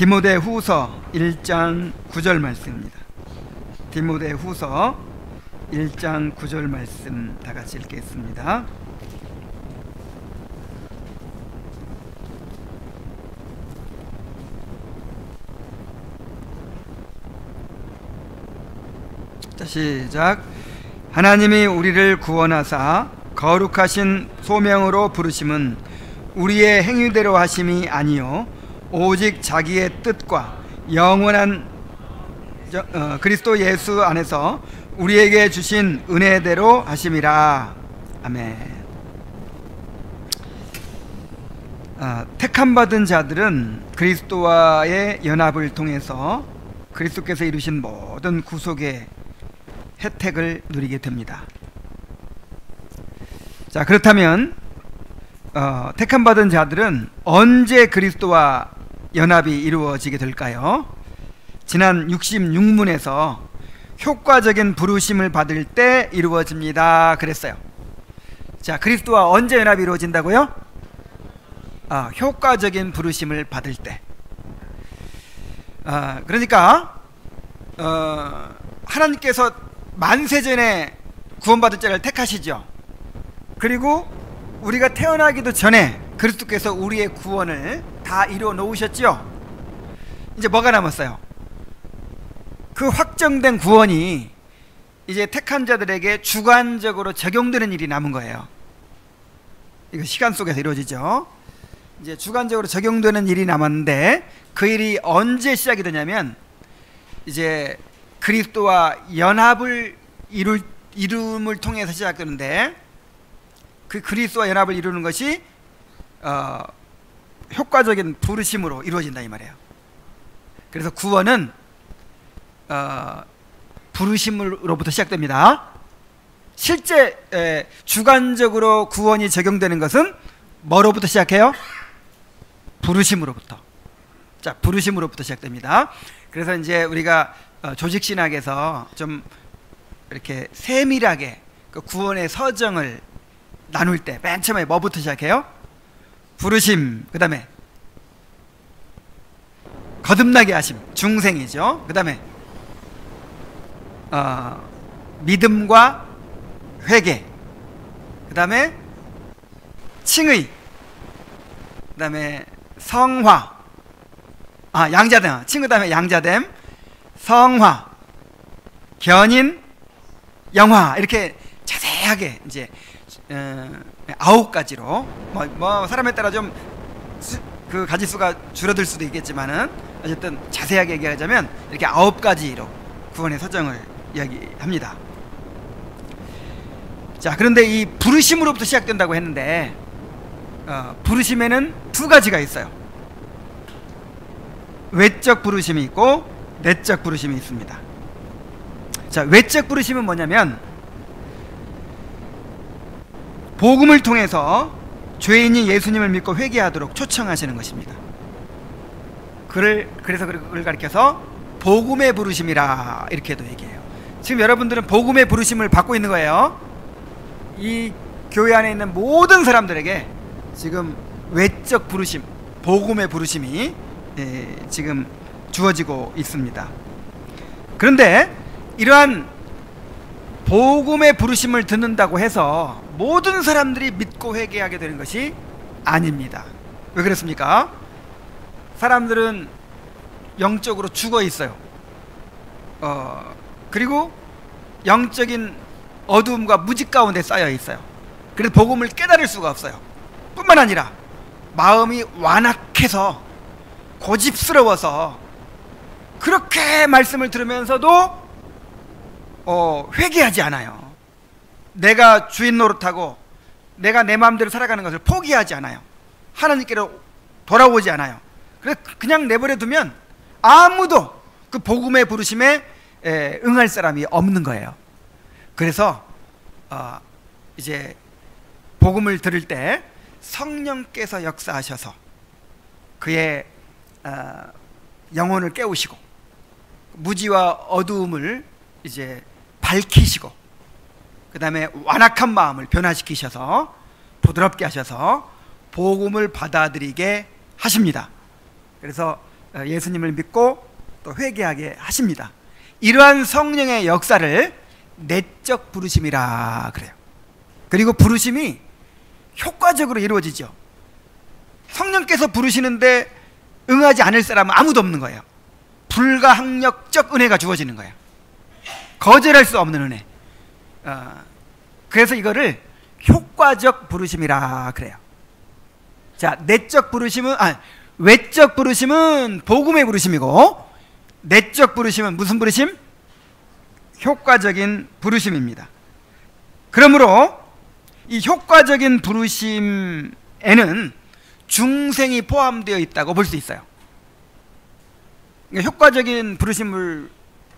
디모데후서 1장 9절 말씀입니다. 디모데후서 1장 9절 말씀 다 같이 읽겠습니다. 자, 시작. 하나님이 우리를 구원하사 거룩하신 소명으로 부르심은 우리의 행위대로 하심이 아니요 오직 자기의 뜻과 영원한 그리스도 예수 안에서 우리에게 주신 은혜대로 하심이라. 아멘. 택함받은 자들은 그리스도와의 연합을 통해서 그리스도께서 이루신 모든 구속의 혜택을 누리게 됩니다. 자, 그렇다면 택함받은 자들은 언제 그리스도와 연합이 이루어지게 될까요? 지난 66문에서 효과적인 부르심을 받을 때 이루어집니다 그랬어요. 자, 그리스도와 언제 연합이 이루어진다고요? 효과적인 부르심을 받을 때. 그러니까 하나님께서 만세전에 구원받을 자를 택하시죠. 그리고 우리가 태어나기도 전에 그리스도께서 우리의 구원을 다 이루어 놓으셨죠. 이제 뭐가 남았어요? 그 확정된 구원이 이제 택한 자들에게 주관적으로 적용되는 일이 남은 거예요. 이거 시간 속에서 이루어지죠. 이제 주관적으로 적용되는 일이 남았는데, 그 일이 언제 시작이 되냐면 이제 그리스도와 연합을 이룸을 통해서 시작되는데, 그 그리스도와 연합을 이루는 것이 효과적인 부르심으로 이루어진다 이 말이에요. 그래서 구원은 부르심으로부터 시작됩니다. 실제 주관적으로 구원이 적용되는 것은 뭐로부터 시작해요? 부르심으로부터. 자, 부르심으로부터 시작됩니다. 그래서 이제 우리가 조직신학에서 좀 이렇게 세밀하게 그 구원의 서정을 나눌 때 맨 처음에 뭐부터 시작해요? 부르심, 그 다음에 거듭나게 하심, 중생이죠. 그 다음에 믿음과 회개, 그 다음에 칭의, 그 다음에 성화, 양자됨, 칭의 다음에 양자됨, 성화, 견인, 영화, 이렇게 자세하게 이제 9가지로 뭐 사람에 따라 좀 그 가지수가 줄어들 수도 있겠지만은 어쨌든 자세하게 얘기하자면 이렇게 9가지로 구원의 서정을 이야기합니다. 자, 그런데 이 부르심으로부터 시작된다고 했는데 부르심에는 2가지가 있어요. 외적 부르심이 있고 내적 부르심이 있습니다. 자, 외적 부르심은 뭐냐면 복음을 통해서 죄인이 예수님을 믿고 회개하도록 초청하시는 것입니다. 그래서 그걸 가리켜서 복음의 부르심이라 이렇게도 얘기해요. 지금 여러분들은 복음의 부르심을 받고 있는 거예요. 이 교회 안에 있는 모든 사람들에게 지금 외적 부르심, 복음의 부르심이 지금 주어지고 있습니다. 그런데 이러한 복음의 부르심을 듣는다고 해서 모든 사람들이 믿고 회개하게 되는 것이 아닙니다. 왜 그렇습니까? 사람들은 영적으로 죽어 있어요. 그리고 영적인 어두움과 무지 가운데 쌓여 있어요. 그래서 복음을 깨달을 수가 없어요. 뿐만 아니라 마음이 완악해서 고집스러워서 그렇게 말씀을 들으면서도 회개하지 않아요. 내가 주인 노릇하고 내가 내 마음대로 살아가는 것을 포기하지 않아요. 하나님께로 돌아오지 않아요. 그래서 그냥 내버려 두면 아무도 그 복음의 부르심에 응할 사람이 없는 거예요. 그래서 이제 복음을 들을 때 성령께서 역사하셔서 그의 영혼을 깨우시고 무지와 어두움을 이제 밝히시고, 그 다음에 완악한 마음을 변화시키셔서 부드럽게 하셔서 복음을 받아들이게 하십니다. 그래서 예수님을 믿고 또 회개하게 하십니다. 이러한 성령의 역사를 내적 부르심이라 그래요. 그리고 부르심이 효과적으로 이루어지죠. 성령께서 부르시는데 응하지 않을 사람은 아무도 없는 거예요. 불가항력적 은혜가 주어지는 거예요. 거절할 수 없는 은혜. 그래서 이거를 효과적 부르심이라 그래요. 자, 외적 부르심은 복음의 부르심이고, 내적 부르심은 무슨 부르심? 효과적인 부르심입니다. 그러므로 이 효과적인 부르심에는 중생이 포함되어 있다고 볼 수 있어요. 그러니까 효과적인 부르심을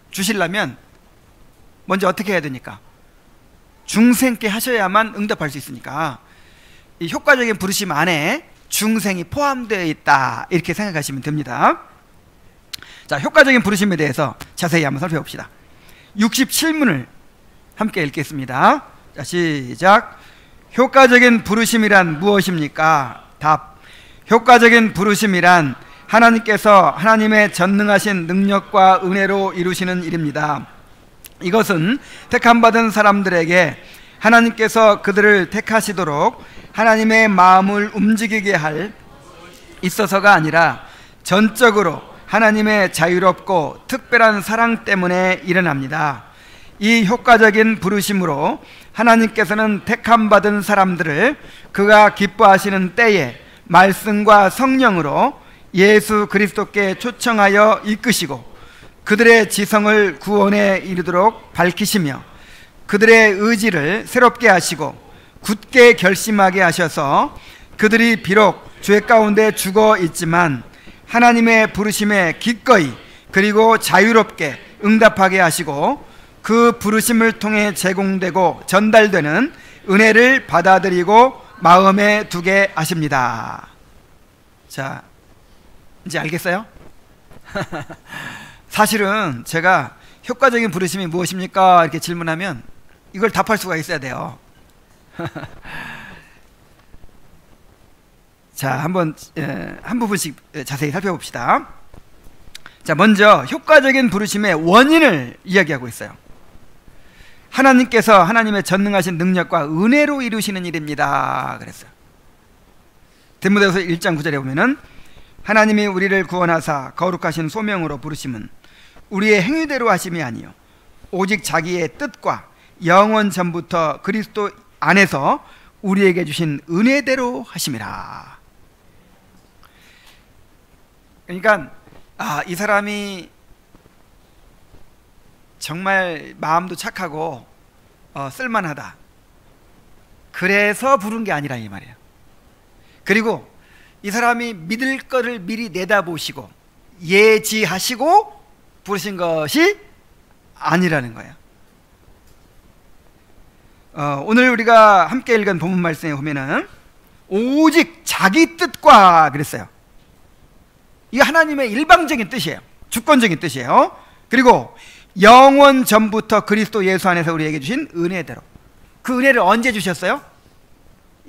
주시려면 먼저 어떻게 해야 되니까? 중생께 하셔야만 응답할 수 있으니까 이 효과적인 부르심 안에 중생이 포함되어 있다, 이렇게 생각하시면 됩니다. 자, 효과적인 부르심에 대해서 자세히 한번 살펴봅시다. 67문을 함께 읽겠습니다. 자, 시작. 효과적인 부르심이란 무엇입니까? 답. 효과적인 부르심이란 하나님께서 하나님의 전능하신 능력과 은혜로 이루시는 일입니다. 이것은 택함받은 사람들에게 하나님께서 그들을 택하시도록 하나님의 마음을 움직이게 할 있어서가 아니라 전적으로 하나님의 자유롭고 특별한 사랑 때문에 일어납니다. 이 효과적인 부르심으로 하나님께서는 택함받은 사람들을 그가 기뻐하시는 때에 말씀과 성령으로 예수 그리스도께 초청하여 이끄시고 그들의 지성을 구원에 이르도록 밝히시며 그들의 의지를 새롭게 하시고 굳게 결심하게 하셔서 그들이 비록 죄 가운데 죽어 있지만 하나님의 부르심에 기꺼이 그리고 자유롭게 응답하게 하시고 그 부르심을 통해 제공되고 전달되는 은혜를 받아들이고 마음에 두게 하십니다. 자, 이제 알겠어요? 사실은 제가 효과적인 부르심이 무엇입니까? 이렇게 질문하면 이걸 답할 수가 있어야 돼요. 자, 한번 한 부분씩 자세히 살펴봅시다. 자, 먼저 효과적인 부르심의 원인을 이야기하고 있어요. 하나님께서 하나님의 전능하신 능력과 은혜로 이루시는 일입니다, 그랬어요. 디모데후서 1장 9절에 보면은 하나님이 우리를 구원하사 거룩하신 소명으로 부르심은 우리의 행위대로 하심이 아니요 오직 자기의 뜻과 영원 전부터 그리스도 안에서 우리에게 주신 은혜대로 하심이라. 그러니까 이 사람이 정말 마음도 착하고 쓸만하다, 그래서 부른 게 아니라 이 말이에요. 그리고 이 사람이 믿을 거를 미리 내다보시고 예지하시고 부르신 것이 아니라는 거예요. 오늘 우리가 함께 읽은 본문 말씀에 보면은 오직 자기 뜻과 그랬어요. 이게 하나님의 일방적인 뜻이에요. 주권적인 뜻이에요. 그리고 영원 전부터 그리스도 예수 안에서 우리에게 주신 은혜대로. 그 은혜를 언제 주셨어요?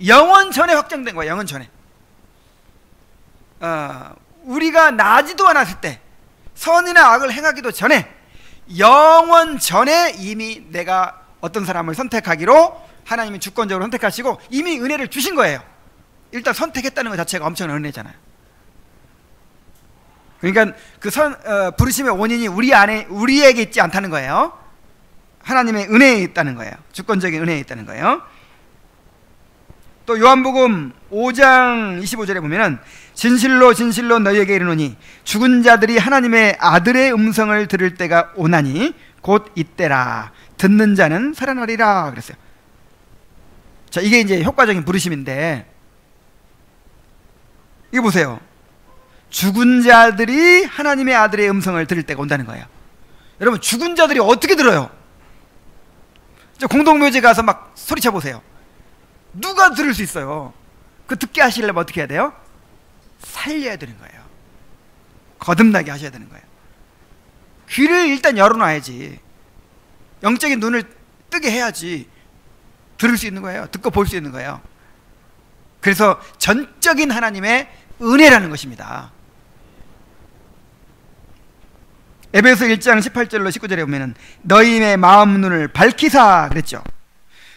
영원 전에 확정된 거예요. 영원 전에. 우리가 나지도 않았을 때, 선이나 악을 행하기도 전에, 영원 전에 이미 내가 어떤 사람을 선택하기로 하나님이 주권적으로 선택하시고 이미 은혜를 주신 거예요. 일단 선택했다는 것 자체가 엄청난 은혜잖아요. 그러니까 그 부르심의 원인이 우리에게 있지 않다는 거예요. 하나님의 은혜에 있다는 거예요. 주권적인 은혜에 있다는 거예요. 또 요한복음 5장 25절에 보면은 진실로 진실로 너희에게 이르노니 죽은 자들이 하나님의 아들의 음성을 들을 때가 오나니 곧 이때라. 듣는 자는 살아나리라 그랬어요. 자, 이게 이제 효과적인 부르심인데, 이거 보세요. 죽은 자들이 하나님의 아들의 음성을 들을 때가 온다는 거예요. 여러분, 죽은 자들이 어떻게 들어요? 공동묘지 가서 막 소리쳐 보세요. 누가 들을 수 있어요? 그 듣게 하시려면 어떻게 해야 돼요? 살려야 되는 거예요. 거듭나게 하셔야 되는 거예요. 귀를 일단 열어놔야지, 영적인 눈을 뜨게 해야지 들을 수 있는 거예요. 듣고 볼 수 있는 거예요. 그래서 전적인 하나님의 은혜라는 것입니다. 에베소 1장 18절로 19절에 보면은 너희의 마음 눈을 밝히사 그랬죠.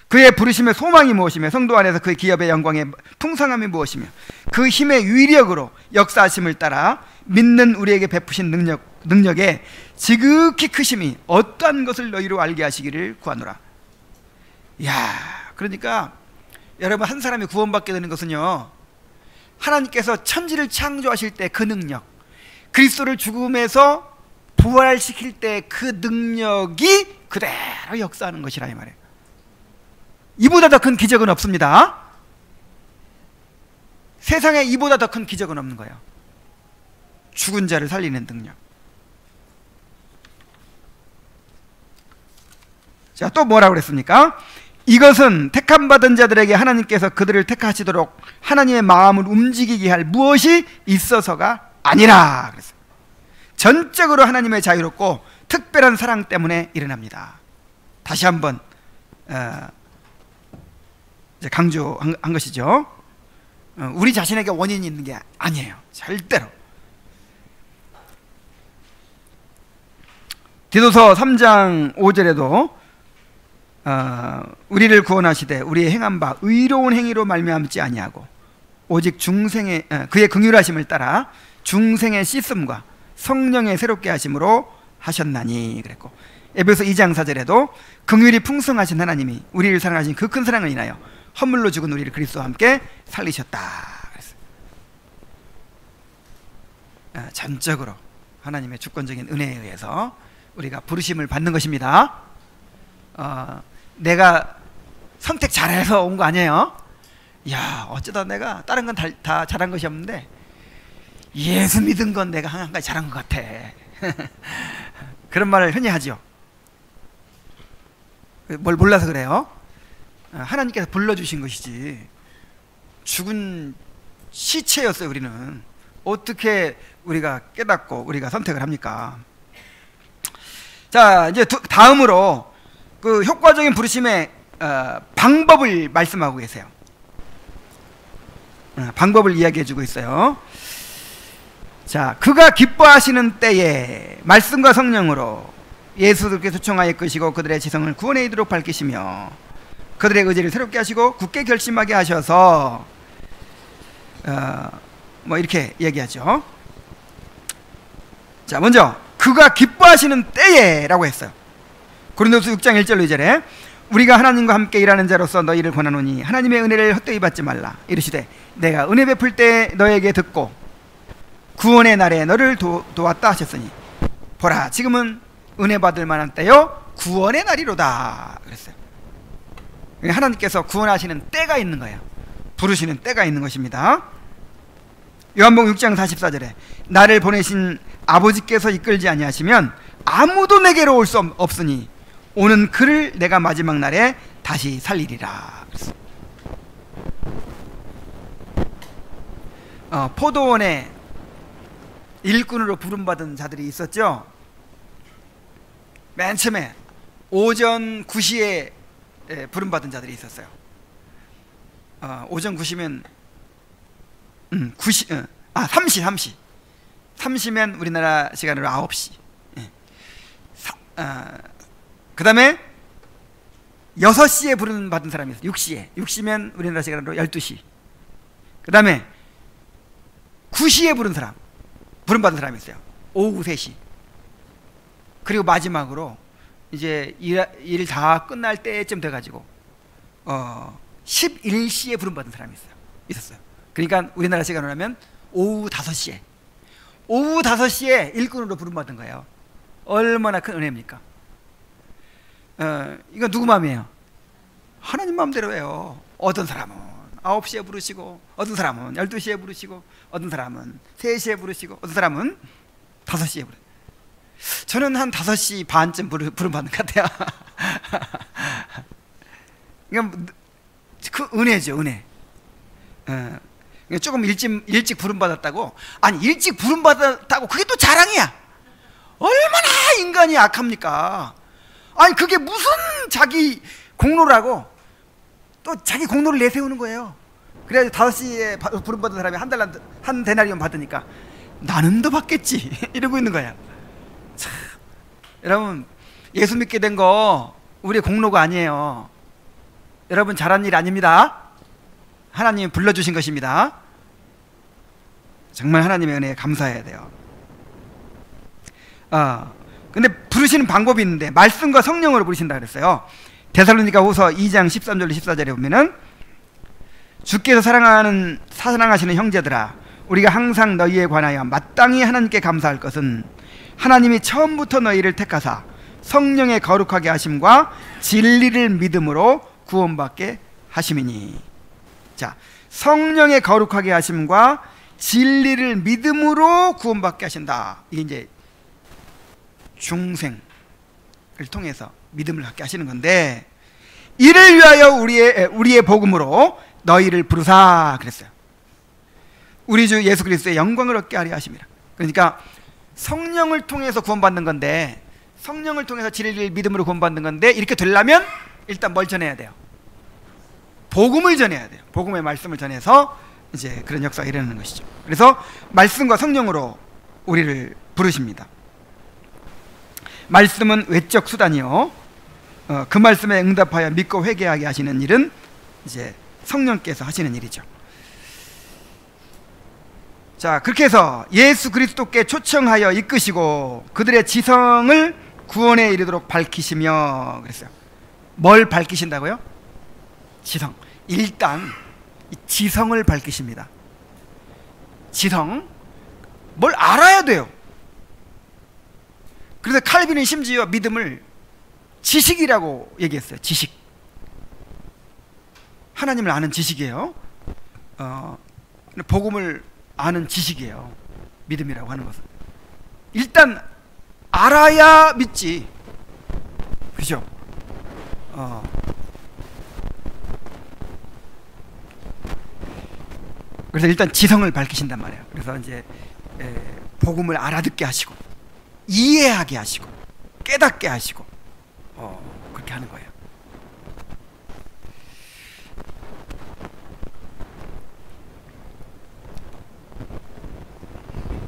그의 부르심의 소망이 무엇이며 성도 안에서 그의 기업의 영광의 풍성함이 무엇이며 그 힘의 위력으로 역사하심을 따라 믿는 우리에게 베푸신 능력에 지극히 크심이 어떠한 것을 너희로 알게 하시기를 구하노라. 이야, 그러니까 여러분, 한 사람이 구원받게 되는 것은요, 하나님께서 천지를 창조하실 때 그 능력, 그리스도를 죽음에서 부활시킬 때 그 능력이 그대로 역사하는 것이라 이 말이에요. 이보다 더 큰 기적은 없습니다. 세상에 이보다 더 큰 기적은 없는 거예요. 죽은 자를 살리는 능력. 자, 또 뭐라고 그랬습니까? 이것은 택함받은 자들에게 하나님께서 그들을 택하시도록 하나님의 마음을 움직이게 할 무엇이 있어서가 아니라 그랬어요. 전적으로 하나님의 자유롭고 특별한 사랑 때문에 일어납니다. 다시 한번 강조한 것이죠. 우리 자신에게 원인이 있는 게 아니에요. 절대로. 디도서 3장 5절에도 우리를 구원하시되 우리의 행한 바 의로운 행위로 말미암지 아니하고 오직 중생의 그의 긍휼하심을 따라 중생의 씻음과 성령의 새롭게 하심으로 하셨나니 그랬고, 에베소 2장 4절에도 긍휼이 풍성하신 하나님이 우리를 사랑하신 그 큰 사랑을 인하여 허물로 죽은 우리를 그리스도와 함께 살리셨다 그랬어요. 전적으로 하나님의 주권적인 은혜에 의해서 우리가 부르심을 받는 것입니다. 내가 선택 잘해서 온 거 아니에요. 야, 어쩌다 내가 다른 건 다 잘한 것이 없는데 예수 믿은 건 내가 한 가지 잘한 것 같아. 그런 말을 흔히 하죠. 뭘 몰라서 그래요. 하나님께서 불러주신 것이지 죽은 시체였어요. 우리는 어떻게 우리가 깨닫고 우리가 선택을 합니까? 자, 이제 다음으로 그 효과적인 부르심의 방법을 말씀하고 계세요. 방법을 이야기해 주고 있어요. 자, 그가 기뻐하시는 때에 말씀과 성령으로 예수들께서 초청하여 끄시고 그들의 지성을 구원에 이르도록 밝히시며 그들의 의지를 새롭게 하시고 굳게 결심하게 하셔서 뭐 이렇게 얘기하죠. 자, 먼저 그가 기뻐하시는 때에 라고 했어요. 고린도서 6장 1절로 2절에 우리가 하나님과 함께 일하는 자로서 너희를 권하노니 하나님의 은혜를 헛되이 받지 말라. 이르시되 내가 은혜 베풀 때 너에게 듣고 구원의 날에 너를 도왔다 하셨으니 보라 지금은 은혜 받을 만한 때요 구원의 날이로다 그랬어요. 하나님께서 구원하시는 때가 있는 거예요. 부르시는 때가 있는 것입니다. 요한복음 6장 44절에 나를 보내신 아버지께서 이끌지 아니하시면 아무도 내게로 올 수 없으니 오는 그를 내가 마지막 날에 다시 살리리라. 포도원에 일꾼으로 부름받은 자들이 있었죠. 맨 처음에 오전 9시에 부름받은 자들이 있었어요. 오전 9시면 3시면 우리나라 시간으로 9시. 그 다음에 6시에 부름받은 사람이 있어요. 6시면 우리나라 시간으로 12시. 그 다음에 9시에 부름받은 사람이 있어요. 오후 3시. 그리고 마지막으로 이제 일 다 끝날 때쯤 돼가지고 11시에 부름받은 사람이 있었어요. 그러니까 우리나라 시간으로 하면 오후 5시에 일꾼으로 부름받은 거예요. 얼마나 큰 은혜입니까? 이건 누구 마음이에요? 하나님 마음대로예요. 어떤 사람은 9시에 부르시고 어떤 사람은 12시에 부르시고 어떤 사람은 3시에 부르시고 어떤 사람은 5시에 부르시고 저는 한 5시 반쯤 부름받는 것 같아요. 이건 그 은혜죠, 은혜. 조금 일찍 부름받았다고. 아니, 일찍 부름받았다고 그게 또 자랑이야. 얼마나 인간이 악합니까? 아니, 그게 무슨 자기 공로라고 또 자기 공로를 내세우는 거예요. 그래야지 5시에 부름받은 사람이 한 데나리온 받으니까 나는 더 받겠지 이러고 있는 거야. 참 여러분, 예수 믿게 된 거 우리의 공로가 아니에요. 여러분 잘한 일 아닙니다. 하나님이 불러주신 것입니다. 정말 하나님의 은혜에 감사해야 돼요. 근데 부르시는 방법이 있는데 말씀과 성령으로 부르신다 그랬어요. 데살로니가 후서 2장 13절로 14절에 보면은 주께서 사랑하시는 형제들아, 우리가 항상 너희에 관하여 마땅히 하나님께 감사할 것은 하나님이 처음부터 너희를 택하사 성령의 거룩하게 하심과 진리를 믿음으로 구원받게 하심이니. 자, 성령의 거룩하게 하심과 진리를 믿음으로 구원받게 하신다. 이게 이제 중생을 통해서 믿음을 갖게 하시는 건데, 이를 위하여 우리의 복음으로 너희를 부르사 그랬어요. 우리 주 예수 그리스도의 영광을 얻게 하려 하심이라. 그러니까 성령을 통해서 구원받는 건데, 성령을 통해서 진리를 믿음으로 구원받는 건데, 이렇게 되려면 일단 뭘 전해야 돼요? 복음을 전해야 돼요. 복음의 말씀을 전해서 이제 그런 역사가 일어나는 것이죠. 그래서 말씀과 성령으로 우리를 부르십니다. 말씀은 외적 수단이요, 그 말씀에 응답하여 믿고 회개하게 하시는 일은 이제 성령께서 하시는 일이죠. 자, 그렇게 해서 예수 그리스도께 초청하여 이끄시고 그들의 지성을 구원에 이르도록 밝히시며 그랬어요. 뭘 밝히신다고요? 지성. 일단 이 지성을 밝히십니다. 지성, 뭘 알아야 돼요. 그래서 칼빈은 심지어 믿음을 지식이라고 얘기했어요. 지식. 하나님을 아는 지식이에요. 복음을 아는 지식이에요. 믿음이라고 하는 것은 일단 알아야 믿지, 그죠? 그래서 일단 지성을 밝히신단 말이에요. 그래서 이제 복음을 알아듣게 하시고 이해하게 하시고 깨닫게 하시고 그렇게 하는 거예요.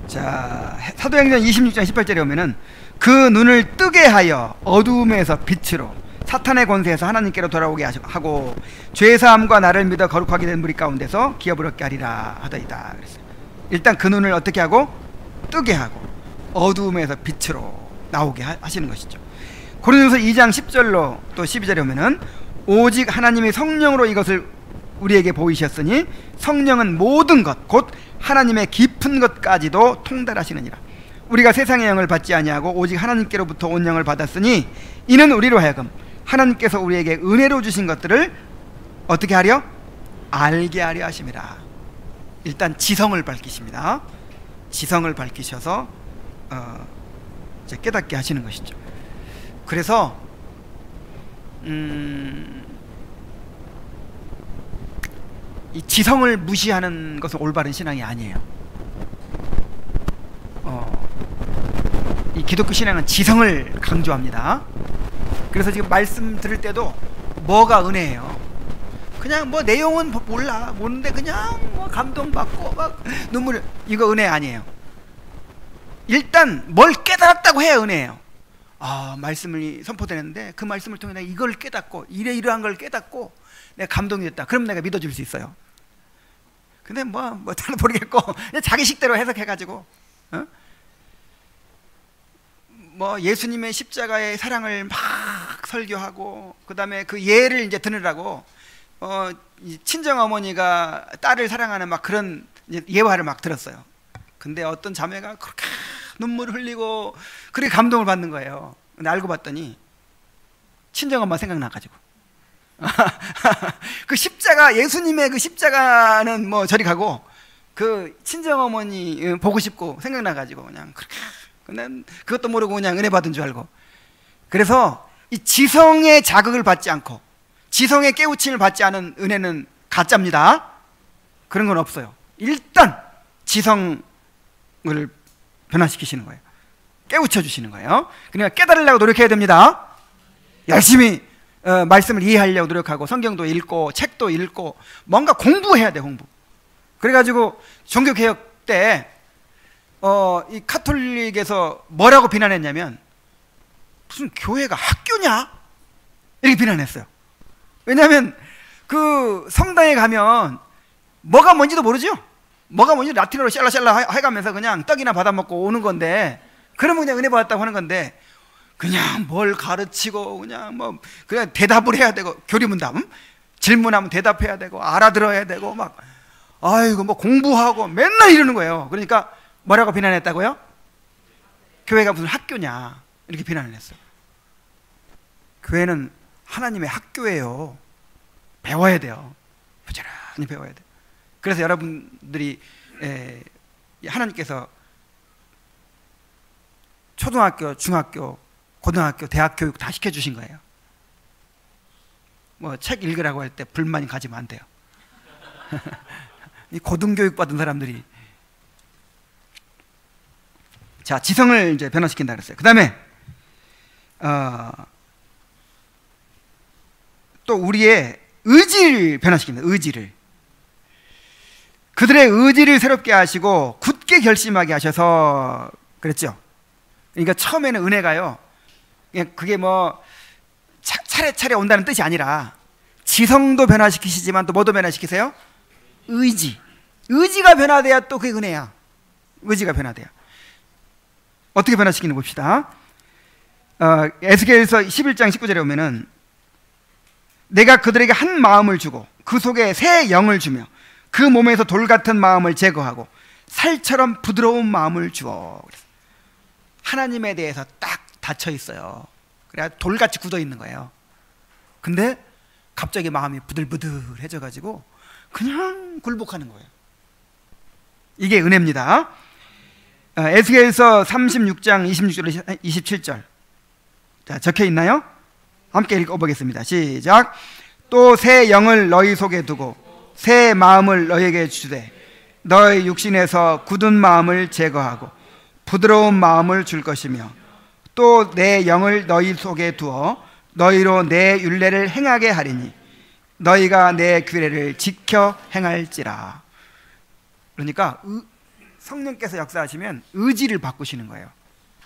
자, 사도행전 26장 18절에 보면은 그 눈을 뜨게 하여 어두움에서 빛으로 사탄의 권세에서 하나님께로 돌아오게 하고 죄사함과 나를 믿어 거룩하게 된 무리 가운데서 기업을 얻게 하리라 하더이다 그랬어요. 일단 그 눈을 어떻게 하고? 뜨게 하고 어두움에서 빛으로 나오게 하시는 것이죠. 고린도서 2장 10절로 또 12절에 보면은 오직 하나님의 성령으로 이것을 우리에게 보이셨으니 성령은 모든 것 곧 하나님의 깊은 것까지도 통달하시느니라. 우리가 세상의 영을 받지 아니하고 오직 하나님께로부터 온 영을 받았으니 이는 우리로 하여금 하나님께서 우리에게 은혜로 주신 것들을 어떻게 하려? 알게 하려 하심이라. 일단 지성을 밝히십니다. 지성을 밝히셔서 이제 깨닫게 하시는 것이죠. 그래서 이 지성을 무시하는 것은 올바른 신앙이 아니에요. 이 기독교 신앙은 지성을 강조합니다. 그래서 지금 말씀 들을 때도 뭐가 은혜예요? 그냥 뭐 내용은 몰라, 모르는데 그냥 뭐 감동받고 막 눈물, 이거 은혜 아니에요. 일단 뭘 깨달았다고 해야 은혜예요. 말씀이 선포되는데 그 말씀을 통해 내가 이걸 깨닫고 이러한 걸 깨닫고 내가 감동이 됐다. 그럼 내가 믿어줄 수 있어요. 근데 뭐 잘 모르겠고 그냥 자기 식대로 해석해가지고 뭐 예수님의 십자가의 사랑을 막 설교하고 그 다음에 그 예를 이제 들으라고 친정 어머니가 딸을 사랑하는 막 그런 예화를 막 들었어요. 근데 어떤 자매가 그렇게 눈물을 흘리고 그렇게 감동을 받는 거예요. 근데 알고 봤더니 친정엄마 생각나가지고 그 십자가, 예수님의 그 십자가는 뭐 저리 가고 그 친정어머니 보고 싶고 생각나가지고 그냥 그렇게, 난 그것도 모르고 그냥 은혜 받은 줄 알고. 그래서 이 지성의 자극을 받지 않고 지성의 깨우침을 받지 않은 은혜는 가짜입니다. 그런 건 없어요. 일단 지성을 변화시키시는 거예요. 깨우쳐 주시는 거예요. 그러니까 깨달으려고 노력해야 됩니다. 열심히 말씀을 이해하려고 노력하고 성경도 읽고 책도 읽고 뭔가 공부해야 돼, 공부. 그래가지고 종교개혁 때 이 카톨릭에서 뭐라고 비난했냐면 무슨 교회가 학교냐? 이렇게 비난했어요. 왜냐하면 그 성당에 가면 뭐가 뭔지도 모르죠. 뭐가 뭔지 라틴어로 샬라샬라 해가면서 그냥 떡이나 받아먹고 오는 건데, 그러면 그냥 은혜 받았다고 하는 건데, 그냥 뭘 가르치고 그냥 뭐 그냥 대답을 해야 되고, 교리문답, 질문하면 대답해야 되고 알아들어야 되고 막, 아이고 뭐 공부하고 맨날 이러는 거예요. 그러니까 뭐라고 비난했다고요? 교회가 무슨 학교냐, 이렇게 비난을 했어요. 교회는 하나님의 학교예요. 배워야 돼요. 부지런히 배워야 돼요. 그래서 여러분들이 하나님께서 초등학교, 중학교, 고등학교, 대학 교육 다 시켜주신 거예요. 뭐 책 읽으라고 할 때 불만이 가지면 안 돼요. 이 고등교육 받은 사람들이. 자, 지성을 이제 변화시킨다 그랬어요. 그 다음에 또 우리의 의지를 변화시킵니다. 의지를. 그들의 의지를 새롭게 하시고 굳게 결심하게 하셔서 그랬죠. 그러니까 처음에는 은혜가요, 그게 뭐 차례차례 온다는 뜻이 아니라 지성도 변화시키시지만 또 뭐도 변화시키세요? 의지가 변화돼야 또 그게 은혜야. 의지가 변화돼야. 어떻게 변화시키는 거 봅시다. 에스겔서 11장 19절에 보면은, 내가 그들에게 한 마음을 주고 그 속에 새 영을 주며 그 몸에서 돌 같은 마음을 제거하고 살처럼 부드러운 마음을 주어. 하나님에 대해서 딱 닫혀 있어요. 그래야 돌같이 굳어 있는 거예요. 근데 갑자기 마음이 부들부들해져 가지고 그냥 굴복하는 거예요. 이게 은혜입니다. 에스겔서 36장 26절 27절. 자, 적혀 있나요? 함께 읽어보겠습니다. 시작. 또 새 영을 너희 속에 두고 새 마음을 너희에게 주되 너희 육신에서 굳은 마음을 제거하고 부드러운 마음을 줄 것이며, 또 내 영을 너희 속에 두어 너희로 내 율례를 행하게 하리니 너희가 내 규례를 지켜 행할지라. 그러니까 성령께서 역사하시면 의지를 바꾸시는 거예요.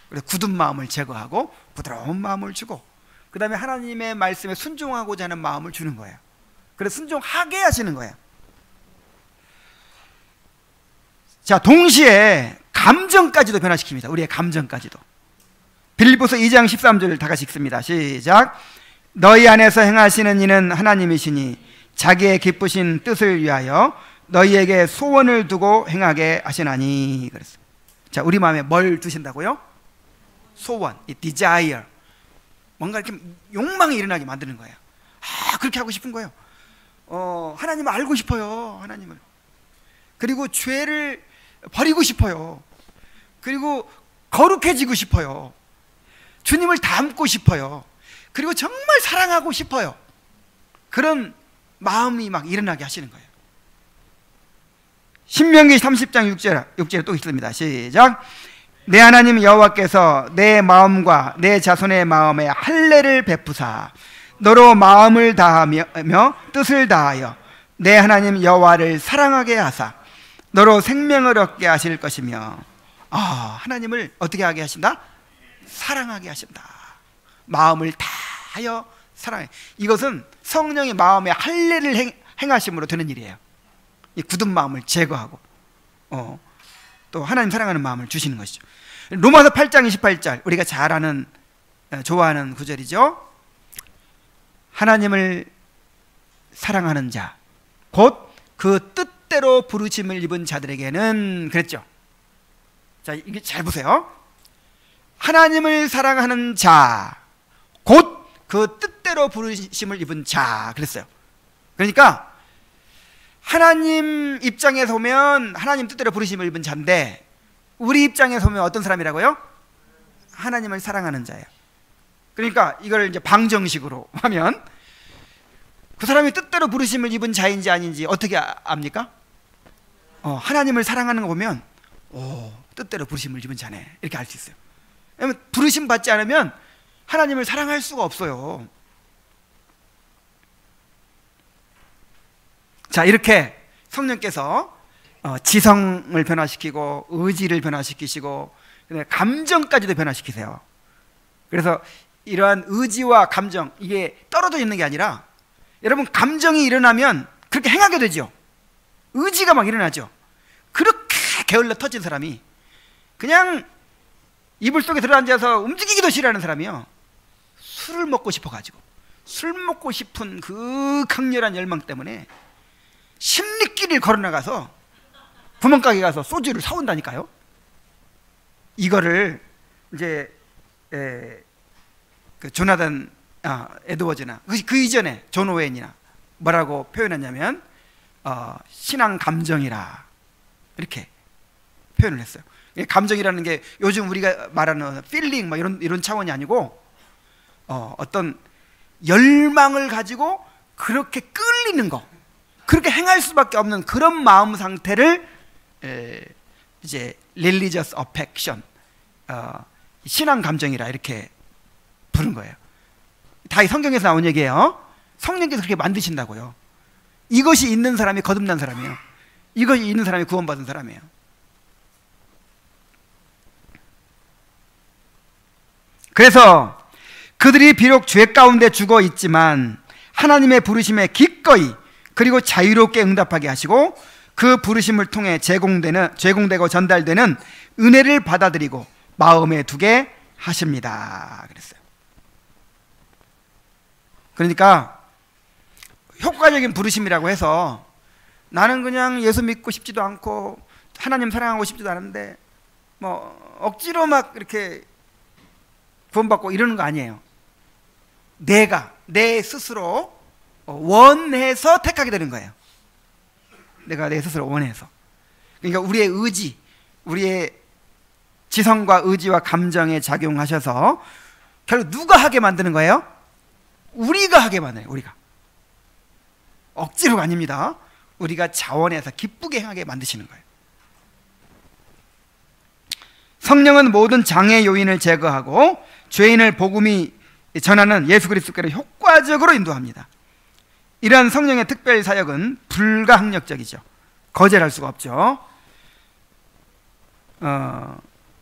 그래서 굳은 마음을 제거하고 부드러운 마음을 주고, 그 다음에 하나님의 말씀에 순종하고자 하는 마음을 주는 거예요. 그래서 순종하게 하시는 거예요. 자, 동시에 감정까지도 변화시킵니다. 우리의 감정까지도. 빌립보서 2장 13절을 다 같이 읽습니다. 시작. 너희 안에서 행하시는 이는 하나님이시니 자기의 기쁘신 뜻을 위하여 너희에게 소원을 두고 행하게 하시나니. 그랬어요. 자, 우리 마음에 뭘 두신다고요? 소원, 이 desire. 뭔가 이렇게 욕망이 일어나게 만드는 거예요. 그렇게 하고 싶은 거예요. 하나님을 알고 싶어요. 하나님을. 그리고 죄를 버리고 싶어요. 그리고 거룩해지고 싶어요. 주님을 닮고 싶어요. 그리고 정말 사랑하고 싶어요. 그런 마음이 막 일어나게 하시는 거예요. 신명기 30장 6절에 또 있습니다. 시작. 내 하나님 여호와께서 내 마음과 내 자손의 마음에 할례를 베푸사 너로 마음을 다하며 뜻을 다하여 내 하나님 여호와를 사랑하게 하사 너로 생명을 얻게 하실 것이며. 하나님을 어떻게 하게 하신다? 사랑하게 하신다. 마음을 다하여 사랑해. 이것은 성령의 마음에 할례를 행하심으로 되는 일이에요. 이 굳은 마음을 제거하고 또 하나님 사랑하는 마음을 주시는 것이죠. 로마서 8장 28절, 우리가 잘 아는 좋아하는 구절이죠. 하나님을 사랑하는 자 곧 그 뜻대로 부르심을 입은 자들에게는, 그랬죠. 자, 이게 잘 보세요. 하나님을 사랑하는 자 곧 그 뜻대로 부르심을 입은 자 그랬어요. 그러니까 하나님 입장에서 보면 하나님 뜻대로 부르심을 입은 자인데, 우리 입장에서 보면 어떤 사람이라고요? 하나님을 사랑하는 자예요. 그러니까 이걸 이제 방정식으로 하면 그 사람이 뜻대로 부르심을 입은 자인지 아닌지 어떻게 압니까? 하나님을 사랑하는 거 보면 뜻대로 부르심을 입은 자네, 이렇게 알 수 있어요. 왜냐면 부르심 받지 않으면 하나님을 사랑할 수가 없어요. 자, 이렇게 성령께서 지성을 변화시키고 의지를 변화시키시고 감정까지도 변화시키세요. 그래서 이러한 의지와 감정, 이게 떨어져 있는 게 아니라, 여러분 감정이 일어나면 그렇게 행하게 되죠. 의지가 막 일어나죠. 그렇게 게을러 터진 사람이 그냥 이불 속에 들어앉아서 움직이기도 싫어하는 사람이요, 술을 먹고 싶어가지고, 술 먹고 싶은 그 강렬한 열망 때문에 십리길을 걸어나가서 구멍가게 가서 소주를 사온다니까요. 이거를 이제 그 조나단 에드워즈나 그 이전에 존 오웬이나 뭐라고 표현했냐면 신앙 감정이라 이렇게 표현을 했어요. 감정이라는 게 요즘 우리가 말하는 필링 뭐 이런 차원이 아니고 어떤 열망을 가지고 그렇게 끌리는 거, 그렇게 행할 수밖에 없는 그런 마음 상태를 이제 religious affection, 신앙 감정이라 이렇게 부른 거예요. 다 이 성경에서 나온 얘기예요. 성령께서 그렇게 만드신다고요. 이것이 있는 사람이 거듭난 사람이에요. 이것이 있는 사람이 구원받은 사람이에요. 그래서 그들이 비록 죄 가운데 죽어 있지만 하나님의 부르심에 기꺼이 그리고 자유롭게 응답하게 하시고 그 부르심을 통해 제공되고 전달되는 은혜를 받아들이고 마음에 두게 하십니다. 그랬어요. 그러니까 효과적인 부르심이라고 해서 나는 그냥 예수 믿고 싶지도 않고 하나님 사랑하고 싶지도 않은데 뭐 억지로 막 이렇게 구원받고 이러는 거 아니에요. 내 스스로 원해서 택하게 되는 거예요. 내가 내 스스로 원해서. 그러니까 우리의 의지, 우리의 지성과 의지와 감정에 작용하셔서 결국 누가 하게 만드는 거예요? 우리가 하게 만들어요. 우리가. 억지로가 아닙니다. 우리가 자원해서 기쁘게 행하게 만드시는 거예요. 성령은 모든 장애 요인을 제거하고 죄인을 복음이 전하는 예수 그리스도께로 효과적으로 인도합니다. 이러한 성령의 특별 사역은 불가항력적이죠. 거절할 수가 없죠.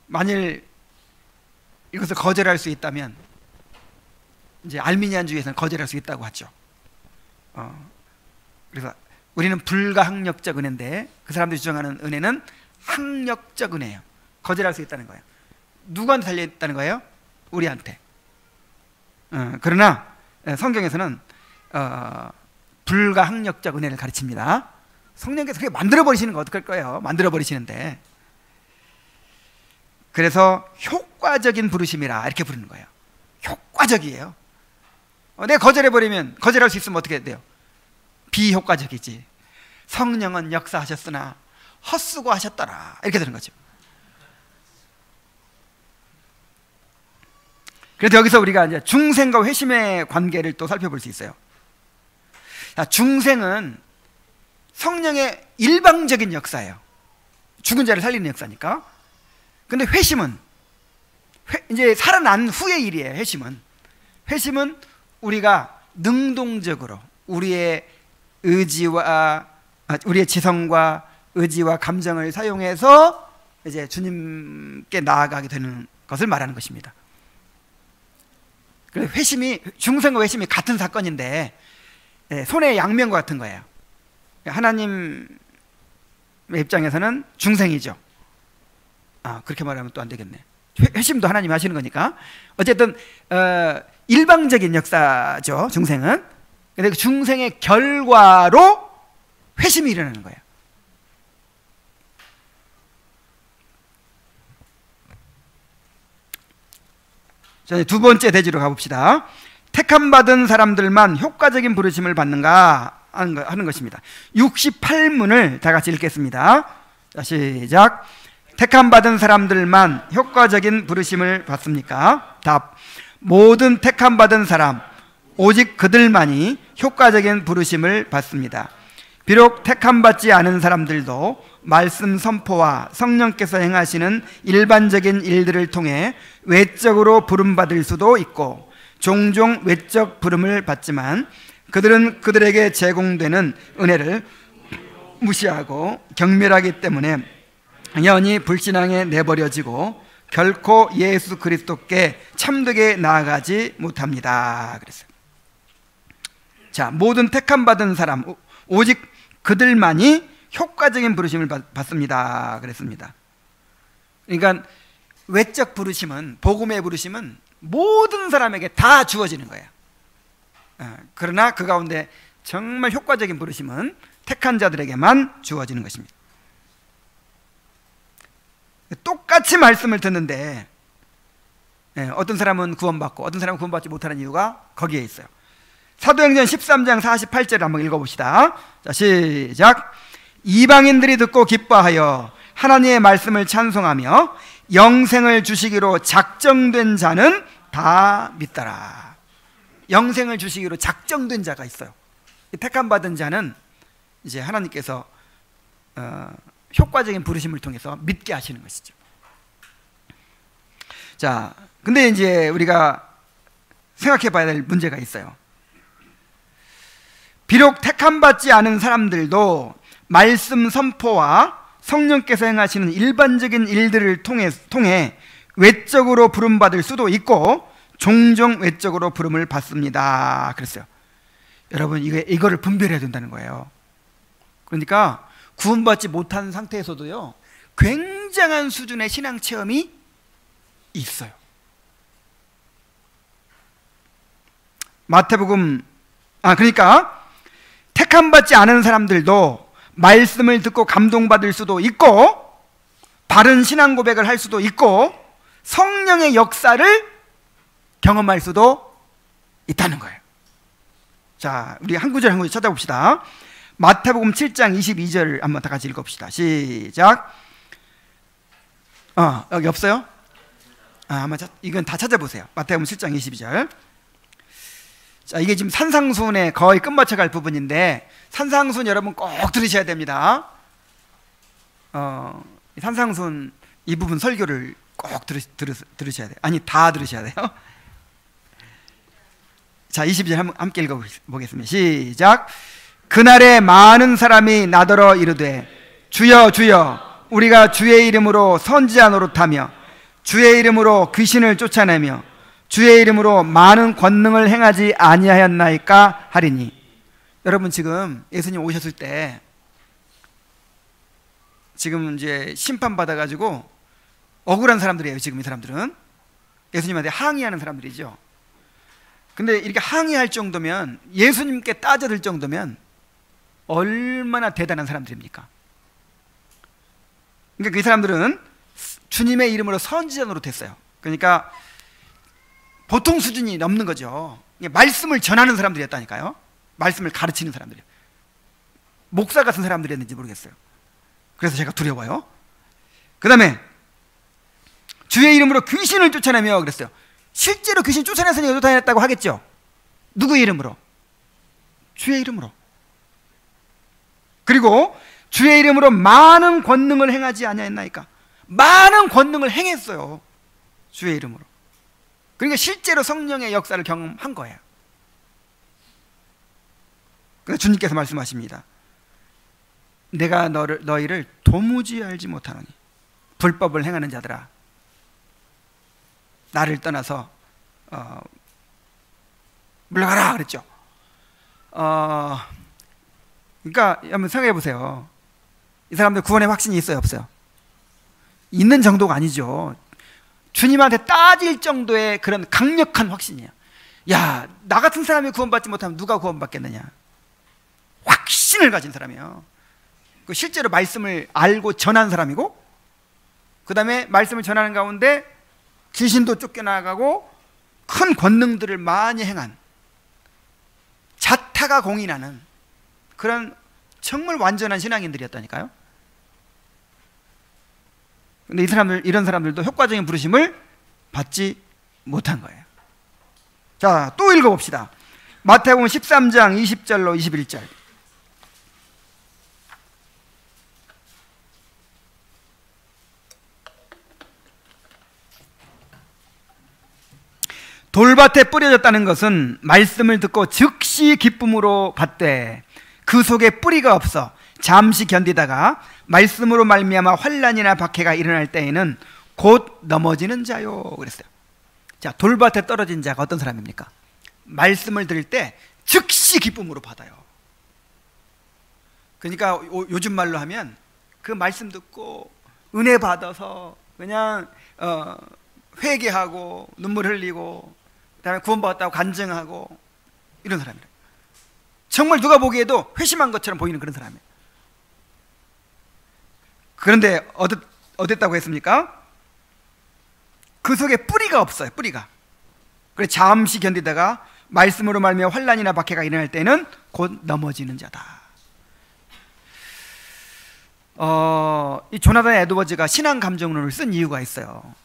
만일 이것을 거절할 수 있다면 이제 알미니안주의에서는 거절할 수 있다고 하죠. 그래서 우리는 불가항력적 은혜인데 그 사람들이 주장하는 은혜는 항력적 은혜예요. 거절할 수 있다는 거예요. 누구한테 달려있다는 거예요? 우리한테. 그러나 성경에서는 불가항력적 은혜를 가르칩니다. 성령께서 그렇게 만들어버리시는 거 어떡할 거예요? 만들어버리시는데. 그래서 효과적인 부르심이라 이렇게 부르는 거예요. 효과적이에요. 내가 거절해버리면, 거절할 수 있으면 어떻게 돼요? 비효과적이지. 성령은 역사하셨으나 헛수고 하셨더라 이렇게 되는 거죠. 그래서 여기서 우리가 이제 중생과 회심의 관계를 또 살펴볼 수 있어요. 자, 중생은 성령의 일방적인 역사예요. 죽은 자를 살리는 역사니까. 근데 회심은 이제 살아난 후의 일이에요. 회심은 우리가 능동적으로 우리의 의지와 우리의 지성과 의지와 감정을 사용해서 이제 주님께 나아가게 되는 것을 말하는 것입니다. 그래서 중생과 회심이 같은 사건인데 손의 양면과 같은 거예요. 하나님의 입장에서는 중생이죠. 그렇게 말하면 또 안 되겠네. 회심도 하나님이 하시는 거니까. 어쨌든 일방적인 역사죠, 중생은. 근데 그 중생의 결과로 회심이 일어나는 거예요. 자, 두 번째 대지로 가봅시다. 택함받은 사람들만 효과적인 부르심을 받는가 하는 것입니다. 68문을 다 같이 읽겠습니다. 자, 시작. 택함받은 사람들만 효과적인 부르심을 받습니까? 답. 모든 택함받은 사람, 오직 그들만이 효과적인 부르심을 받습니다. 비록 택함받지 않은 사람들도 말씀 선포와 성령께서 행하시는 일반적인 일들을 통해 외적으로 부름받을 수도 있고 종종 외적 부름을 받지만 그들은 그들에게 제공되는 은혜를 무시하고 경멸하기 때문에 영원히 불신앙에 내버려지고 결코 예수 그리스도께 참되게 나아가지 못합니다. 그랬어요. 자, 모든 택함 받은 사람 오직 그들만이 효과적인 부르심을 받습니다. 그랬습니다. 그러니까 외적 부르심은, 복음의 부르심은 모든 사람에게 다 주어지는 거예요. 그러나 그 가운데 정말 효과적인 부르심은 택한 자들에게만 주어지는 것입니다. 똑같이 말씀을 듣는데 어떤 사람은 구원받고 어떤 사람은 구원받지 못하는 이유가 거기에 있어요. 사도행전 13장 48절을 한번 읽어봅시다. 자, 시작. 이방인들이 듣고 기뻐하여 하나님의 말씀을 찬송하며 영생을 주시기로 작정된 자는 다 믿더라. 영생을 주시기로 작정된 자가 있어요. 택함 받은 자는 이제 하나님께서 효과적인 부르심을 통해서 믿게 하시는 것이죠. 자, 근데 이제 우리가 생각해 봐야 될 문제가 있어요. 비록 택함 받지 않은 사람들도 말씀 선포와 성령께서 행하시는 일반적인 일들을 통해 외적으로 부름받을 수도 있고 종종 외적으로 부름을 받습니다. 그랬어요. 여러분, 이거를 분별해야 된다는 거예요. 그러니까 구원받지 못한 상태에서도요, 굉장한 수준의 신앙 체험이 있어요. 마태복음, 그러니까 택함 받지 않은 사람들도 말씀을 듣고 감동받을 수도 있고 바른 신앙 고백을 할 수도 있고 성령의 역사를 경험할 수도 있다는 거예요. 자, 우리 한 구절 한 구절 찾아봅시다. 마태복음 7장 22절 한번 다 같이 읽어봅시다. 시작. 여기 없어요? 이건 다 찾아보세요. 마태복음 7장 22절. 자, 이게 지금 산상순의 거의 끝마쳐 갈 부분인데 산상순 여러분 꼭 들으셔야 됩니다. 산상순 이 부분 설교를 꼭 들으셔야 돼요. 아니, 다 들으셔야 돼요. 자, 22절 함께 읽어보겠습니다. 시작. 그날에 많은 사람이 나더러 이르되 주여 주여 우리가 주의 이름으로 선지자 노릇하며 주의 이름으로 귀신을 쫓아내며 주의 이름으로 많은 권능을 행하지 아니하였나이까 하리니. 여러분, 지금 예수님 오셨을 때 지금 이제 심판받아가지고 억울한 사람들이에요. 지금 이 사람들은 예수님한테 항의하는 사람들이죠. 근데 이렇게 항의할 정도면, 예수님께 따져들 정도면 얼마나 대단한 사람들입니까? 그러니까 이 사람들은 주님의 이름으로 선지자 노릇했어요. 그러니까 보통 수준이 넘는 거죠. 말씀을 전하는 사람들이었다니까요. 말씀을 가르치는 사람들이에요. 목사 같은 사람들이었는지 모르겠어요. 그래서 제가 두려워요. 그 다음에 주의 이름으로 귀신을 쫓아내며 그랬어요. 실제로 귀신 쫓아내서 여도 다녔다고 하겠죠. 누구의 이름으로? 주의 이름으로. 그리고 주의 이름으로 많은 권능을 행하지 아니하였나이까. 많은 권능을 행했어요. 주의 이름으로. 그러니까 실제로 성령의 역사를 경험한 거예요. 그래서 주님께서 말씀하십니다. 내가 너희를 도무지 알지 못하노니 불법을 행하는 자들아, 나를 떠나서 물러가라 그랬죠. 그러니까 한번 생각해 보세요. 이 사람들 구원의 확신이 있어요, 없어요? 있는 정도가 아니죠. 주님한테 따질 정도의 그런 강력한 확신이에요. 야, 나 같은 사람이 구원받지 못하면 누가 구원받겠느냐. 확신을 가진 사람이에요. 실제로 말씀을 알고 전한 사람이고, 그 다음에 말씀을 전하는 가운데 귀신도 쫓겨나가고 큰 권능들을 많이 행한, 자타가 공인하는 그런 정말 완전한 신앙인들이었다니까요. 근데 이런 사람들도 효과적인 부르심을 받지 못한 거예요. 자, 또 읽어봅시다. 마태복음 13장 20절로 21절. 돌밭에 뿌려졌다는 것은 말씀을 듣고 즉시 기쁨으로 받되 그 속에 뿌리가 없어 잠시 견디다가 말씀으로 말미암아 환난이나 박해가 일어날 때에는 곧 넘어지는 자요 그랬어요. 자, 돌밭에 떨어진 자가 어떤 사람입니까? 말씀을 들을 때 즉시 기쁨으로 받아요. 그러니까 요즘 말로 하면 그 말씀 듣고 은혜 받아서 그냥 회개하고 눈물 흘리고 그다음에 구원받았다고 간증하고 이런 사람이에요. 정말 누가 보기에도 회심한 것처럼 보이는 그런 사람이에요. 그런데 어땠다고 했습니까? 그 속에 뿌리가 없어요. 뿌리가. 그래서 잠시 견디다가 말씀으로 말미암아 환난이나 박해가 일어날 때는 곧 넘어지는 자다. 이 조나단 에드워즈가 신앙 감정론을 쓴 이유가 있어요.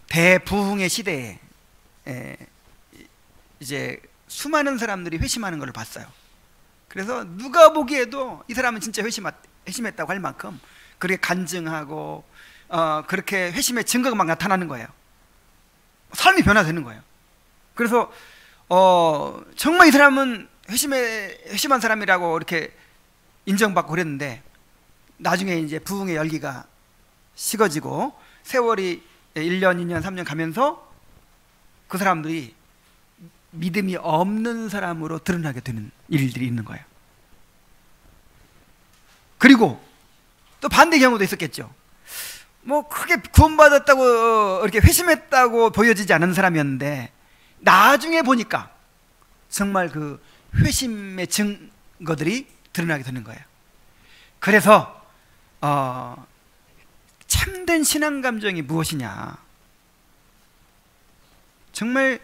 대부흥의 시대에 이제 수많은 사람들이 회심하는 걸 봤어요. 그래서 누가 보기에도 이 사람은 진짜 회심했다고 할 만큼 그렇게 간증하고 그렇게 회심의 증거가 막 나타나는 거예요. 삶이 변화되는 거예요. 그래서 정말 이 사람은 회심한 사람이라고 이렇게 인정받고 그랬는데, 나중에 이제 부흥의 열기가 식어지고 세월이 1년, 2년, 3년 가면서 그 사람들이 믿음이 없는 사람으로 드러나게 되는 일들이 있는 거예요. 그리고 또 반대 경우도 있었겠죠. 뭐 크게 구원받았다고 이렇게 회심했다고 보여지지 않은 사람이었는데 나중에 보니까 정말 그 회심의 증거들이 드러나게 되는 거예요. 그래서 참된 신앙 감정이 무엇이냐, 정말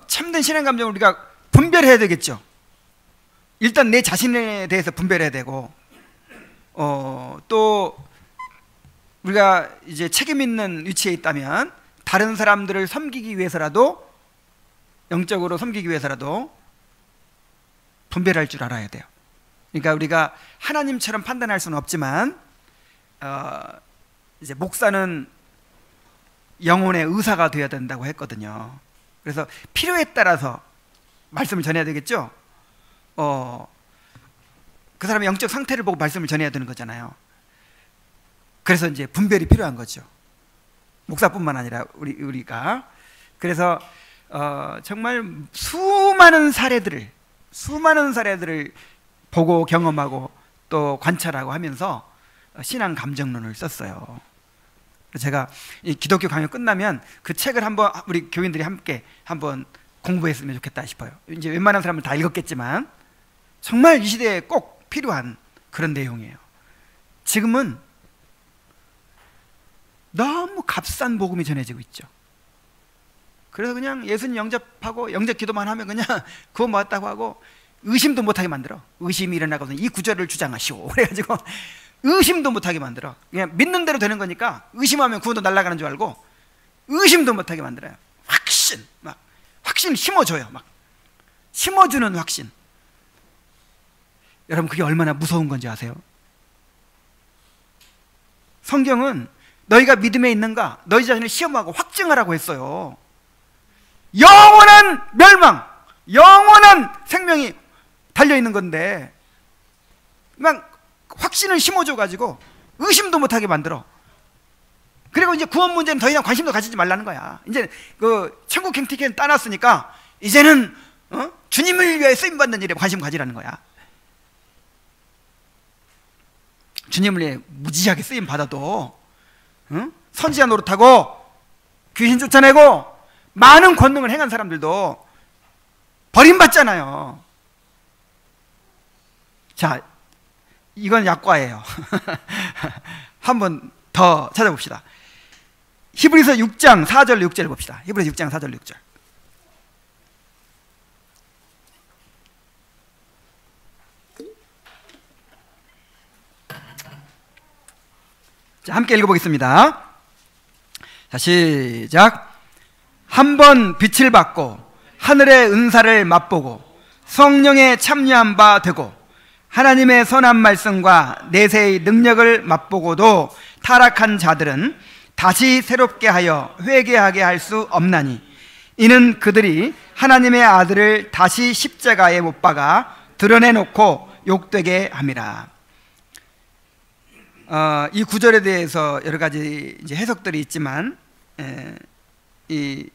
참된 신앙 감정을 우리가 분별해야 되겠죠. 일단 내 자신에 대해서 분별해야 되고, 또 우리가 이제 책임 있는 위치에 있다면 다른 사람들을 섬기기 위해서라도, 영적으로 섬기기 위해서라도 분별할 줄 알아야 돼요. 그러니까 우리가 하나님처럼 판단할 수는 없지만 이제 목사는 영혼의 의사가 되어야 된다고 했거든요. 그래서 필요에 따라서 말씀을 전해야 되겠죠. 그 사람의 영적 상태를 보고 말씀을 전해야 되는 거잖아요. 그래서 이제 분별이 필요한 거죠. 목사뿐만 아니라 우리가. 그래서 정말 수많은 사례들을 보고 경험하고 또 관찰하고 하면서 신앙 감정론을 썼어요. 제가 이 기독교 강연 끝나면 그 책을 한번 우리 교인들이 함께 한번 공부했으면 좋겠다 싶어요. 이제 웬만한 사람은 다 읽었겠지만 정말 이 시대에 꼭 필요한 그런 내용이에요. 지금은 너무 값싼 복음이 전해지고 있죠. 그래서 그냥 예수님 영접하고 영접 기도만 하면 그냥 구원받았다고 하고 의심도 못하게 만들어. 의심이 일어나거든 이 구절을 주장하시오 그래가지고 의심도 못하게 만들어. 그냥 믿는 대로 되는 거니까 의심하면 구원도 날아가는 줄 알고 의심도 못하게 만들어요. 확신 심어줘요. 막 심어주는 확신. 여러분, 그게 얼마나 무서운 건지 아세요? 성경은 너희가 믿음에 있는가 너희 자신을 시험하고 확증하라고 했어요. 영원한 멸망, 영원한 생명이 달려있는 건데 그냥 확신을 심어줘가지고 의심도 못하게 만들어. 그리고 이제 구원 문제는 더 이상 관심도 가지지 말라는 거야. 이제 그 천국 행티켓 따놨으니까 이제는 주님을 위해 쓰임받는 일에 관심 가지라는 거야. 주님을 위해 무지하게 쓰임 받아도 선지자 노릇하고 귀신 쫓아내고 많은 권능을 행한 사람들도 버림받잖아요. 자, 이건 약과예요. 한번 더 찾아봅시다. 히브리서 6장 4절 6절 봅시다. 히브리서 6장 4절 6절. 자, 함께 읽어보겠습니다. 자, 시작. 한번 빛을 받고 하늘의 은사를 맛보고 성령에 참여한 바 되고 하나님의 선한 말씀과 내세의 능력을 맛보고도 타락한 자들은 다시 새롭게 하여 회개하게 할 수 없나니 이는 그들이 하나님의 아들을 다시 십자가에 못 박아 드러내놓고 욕되게 함이라. 이 구절에 대해서 여러 가지 이제 해석들이 있지만, 이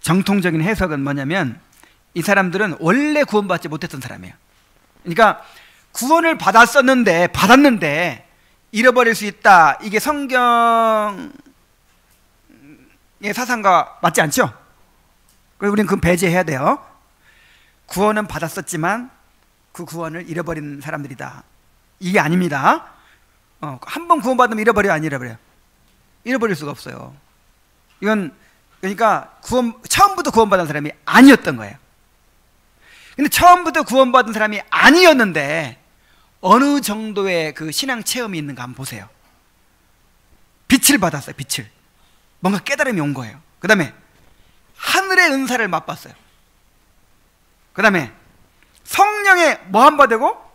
정통적인 해석은 뭐냐면, 이 사람들은 원래 구원받지 못했던 사람이에요. 그러니까 구원을 받았는데 잃어버릴 수 있다. 이게 성경의 사상과 맞지 않죠? 그래서 우리는 그건 배제해야 돼요. 구원은 받았었지만 그 구원을 잃어버린 사람들이다. 이게 아닙니다. 한 번 구원받으면 잃어버려, 안 잃어버려요? 잃어버릴 수가 없어요. 이건 그러니까 처음부터 구원받은 사람이 아니었던 거예요. 근데 처음부터 구원받은 사람이 아니었는데 어느 정도의 그 신앙 체험이 있는가 한번 보세요. 빛을 받았어요. 빛을. 뭔가 깨달음이 온 거예요. 그 다음에 하늘의 은사를 맛봤어요. 그 다음에 성령의 뭐 한 바 되고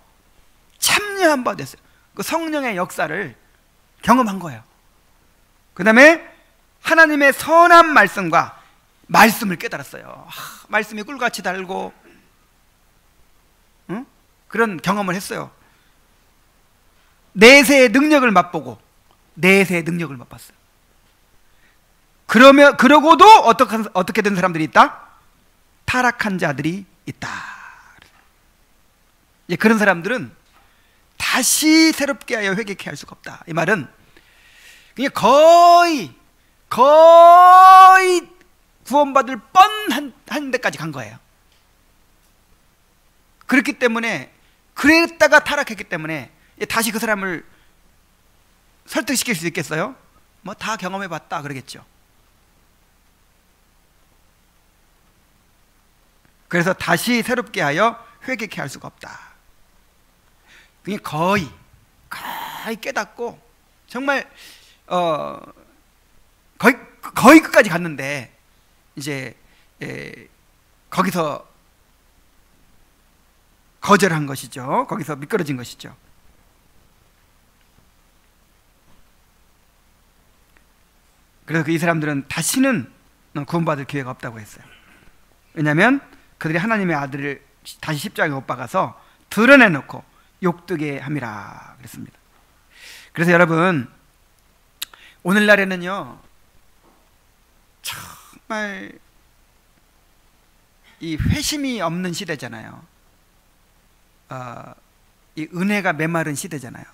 참여한 바 됐어요. 그 성령의 역사를 경험한 거예요. 그 다음에 하나님의 선한 말씀과 말씀을 깨달았어요. 말씀이 꿀같이 달고, 응? 그런 경험을 했어요. 내세의 능력을 맛보고 내세의 능력을 맛봤어요. 그러고도 어떻게 된 사람들이 있다? 타락한 자들이 있다. 이제 그런 사람들은 다시 새롭게 하여 회개케 할 수가 없다. 이 말은 그냥 거의 구원받을 뻔한 데까지 간 거예요. 그렇기 때문에, 그랬다가 타락했기 때문에 다시 그 사람을 설득시킬 수 있겠어요? 뭐 다 경험해봤다 그러겠죠. 그래서 다시 새롭게 하여 회개케 할 수가 없다. 그게 거의 깨닫고 정말 거의 끝까지 갔는데 이제 거기서 거절한 것이죠. 거기서 미끄러진 것이죠. 그래서 이 사람들은 다시는 구원받을 기회가 없다고 했어요. 왜냐하면 그들이 하나님의 아들을 다시 십자가에 못 박아서 드러내놓고 욕되게 함이라 그랬습니다. 그래서 여러분, 오늘날에는요 정말 이 회심이 없는 시대잖아요. 이 은혜가 메마른 시대잖아요.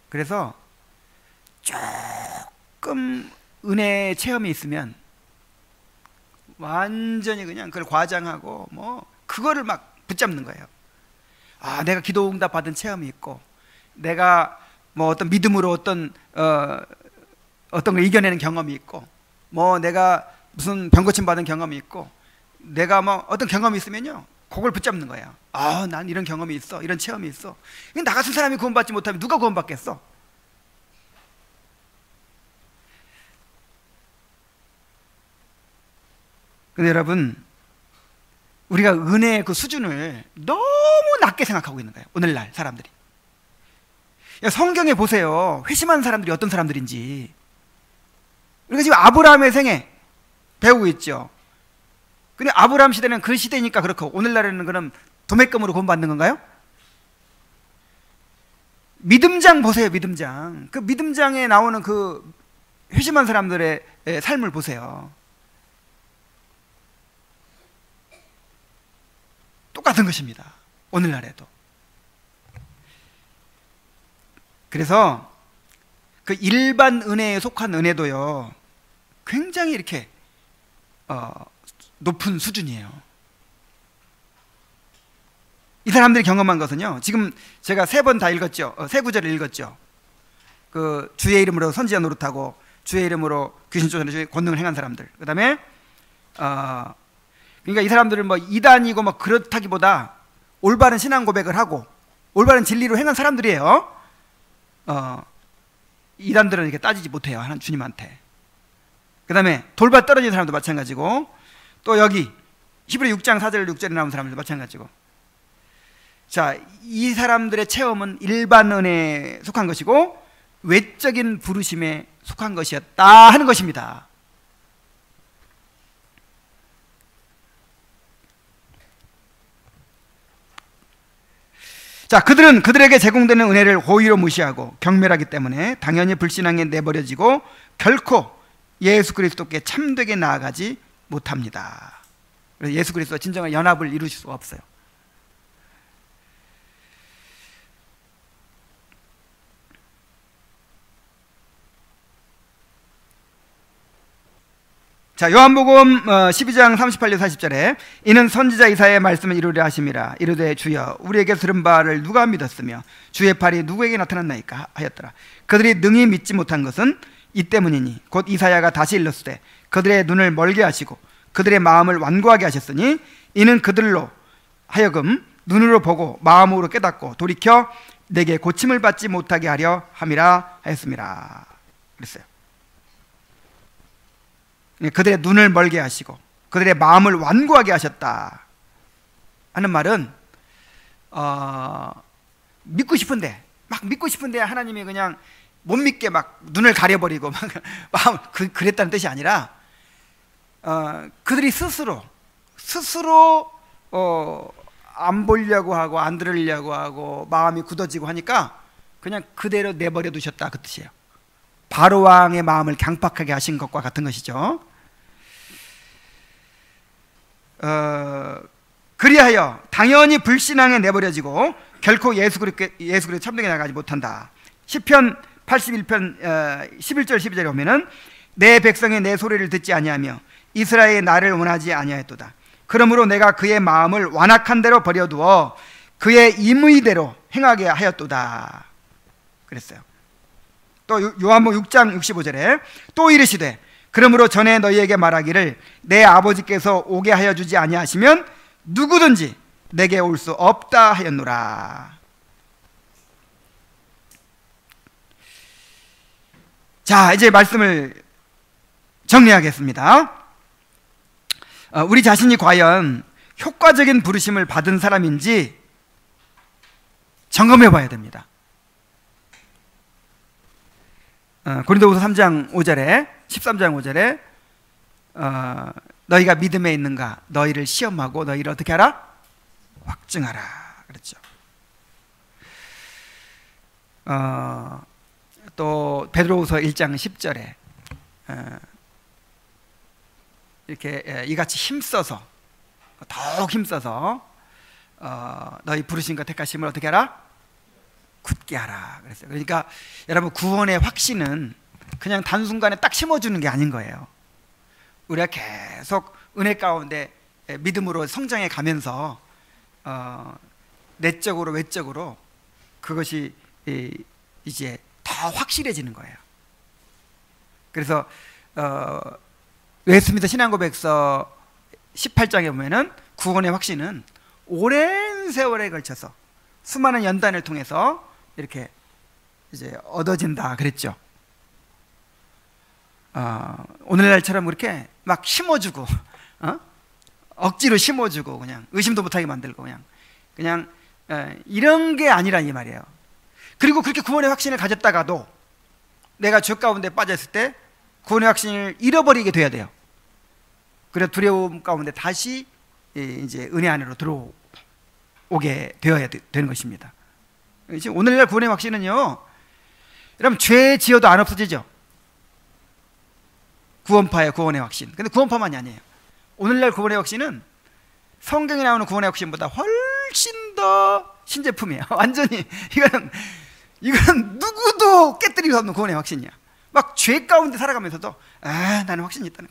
그래서 조금 은혜 체험이 있으면 완전히 그냥 그걸 과장하고 뭐 그거를 막 붙잡는 거예요. 내가 기도 응답 받은 체험이 있고, 내가 뭐 어떤 믿음으로 어떤 걸 이겨내는 경험이 있고, 뭐 내가 무슨 병 고침 받은 경험이 있고, 내가 뭐 어떤 경험이 있으면요 그걸 붙잡는 거예요. 난 이런 경험이 있어, 이런 체험이 있어. 나 같은 사람이 구원받지 못하면 누가 구원받겠어? 근데 여러분, 우리가 은혜의 그 수준을 너무 낮게 생각하고 있는 거예요, 오늘날 사람들이. 성경에 보세요. 회심한 사람들이 어떤 사람들인지. 우리가 지금 아브라함의 생애 배우고 있죠. 근데 아브라함 시대는 그 시대니까 그렇고, 오늘날에는 그럼 도매금으로 구원받는 건가요? 믿음장 보세요. 믿음장. 그 믿음장에 나오는 그 회심한 사람들의 삶을 보세요. 똑같은 것입니다, 오늘날에도. 그래서 그 일반 은혜에 속한 은혜도요 굉장히 이렇게 높은 수준이에요. 이 사람들이 경험한 것은요, 지금 제가 3번 다 읽었죠. 3구절을 읽었죠. 그 주의 이름으로 선지자 노릇하고 주의 이름으로 귀신 쫓아내는 권능을 행한 사람들. 그 다음에 그러니까 이 사람들은 뭐 이단이고 뭐 그렇다기보다 올바른 신앙 고백을 하고 올바른 진리로 행한 사람들이에요. 이단들은 이렇게 따지지 못해요, 하나님 주님한테. 그 다음에 돌발 떨어진 사람도 마찬가지고, 또 여기 히브리 6장 4절 6절에 나온 사람들도 마찬가지고. 자, 이 사람들의 체험은 일반 은혜에 속한 것이고 외적인 부르심에 속한 것이었다 하는 것입니다. 자, 그들은 그들에게 제공되는 은혜를 고의로 무시하고 경멸하기 때문에 당연히 불신앙에 내버려지고 결코 예수 그리스도께 참되게 나아가지 못합니다. 그래서 예수 그리스도와 진정한 연합을 이루실 수가 없어요. 자, 요한복음 12장 38절 40절에 이는 선지자 이사야의 말씀을 이루려 하심이라. 이르되 주여 우리에게 들은 바를 누가 믿었으며 주의 팔이 누구에게 나타났나이까 하였더라. 그들이 능히 믿지 못한 것은 이 때문이니 곧 이사야가 다시 일렀으되 그들의 눈을 멀게 하시고 그들의 마음을 완고하게 하셨으니 이는 그들로 하여금 눈으로 보고 마음으로 깨닫고 돌이켜 내게 고침을 받지 못하게 하려 함이라 하였습니다. 그랬어요. 그들의 눈을 멀게 하시고 그들의 마음을 완고하게 하셨다 하는 말은 믿고 싶은데 하나님이 그냥 못 믿게 막 눈을 가려버리고 막 마음 그랬다는 뜻이 아니라 그들이 스스로 안 보려고 하고 안 들으려고 하고 마음이 굳어지고 하니까 그냥 그대로 내버려 두셨다 그 뜻이에요. 바로 왕의 마음을 강팍하게 하신 것과 같은 것이죠. 그리하여 당연히 불신앙에 내버려지고 결코 예수 그리스도 참되게 나가지 못한다. 시편 81편 11절 12절에 보면은 내 백성이 내 소리를 듣지 아니하며 이스라엘이 나를 원하지 아니하였도다. 그러므로 내가 그의 마음을 완악한 대로 버려두어 그의 임의대로 행하게 하였도다 그랬어요. 또 요한복음 6장 65절에 또 이르시되 그러므로 전에 너희에게 말하기를 내 아버지께서 오게 하여 주지 아니하시면 누구든지 내게 올 수 없다 하였노라. 자, 이제 말씀을 정리하겠습니다. 우리 자신이 과연 효과적인 부르심을 받은 사람인지 점검해 봐야 됩니다. 고린도후서 3장 5절에 13장 5절에 너희가 믿음에 있는가 너희를 시험하고 너희를 어떻게 하라? 확증하라 그랬죠. 또 베드로후서 1장 10절에 이렇게 이같이 힘써서 더욱 힘써서 너희 부르심과 택하심을 어떻게 하라? 굳게 하라 그랬어요. 그러니까 여러분 구원의 확신은 그냥 단순간에 딱 심어주는 게 아닌 거예요. 우리가 계속 은혜 가운데 믿음으로 성장해 가면서 내적으로 외적으로 그것이 이제 더 확실해지는 거예요. 그래서 웨스트민스터 신앙고백서 18장에 보면은 구원의 확신은 오랜 세월에 걸쳐서 수많은 연단을 통해서 이렇게 이제 얻어진다 그랬죠. 오늘날처럼 그렇게 막 심어주고 억지로 심어주고 그냥 의심도 못하게 만들고 그냥 이런 게 아니란 이 말이에요. 그리고 그렇게 구원의 확신을 가졌다가도 내가 죄 가운데 빠졌을 때 구원의 확신을 잃어버리게 돼야 돼요. 그래서 두려움 가운데 다시 이제 은혜 안으로 들어오게 되어야 되는 것입니다. 지금 오늘날 구원의 확신은요, 여러분 죄 지어도 안 없어지죠. 구원파의 구원의 확신. 근데 구원파만이 아니에요. 오늘날 구원의 확신은 성경에 나오는 구원의 확신보다 훨씬 더 신제품이에요. 완전히 이건 누구도 깨뜨릴 수 없는 구원의 확신이야. 막 죄 가운데 살아가면서도 나는 확신이 있다는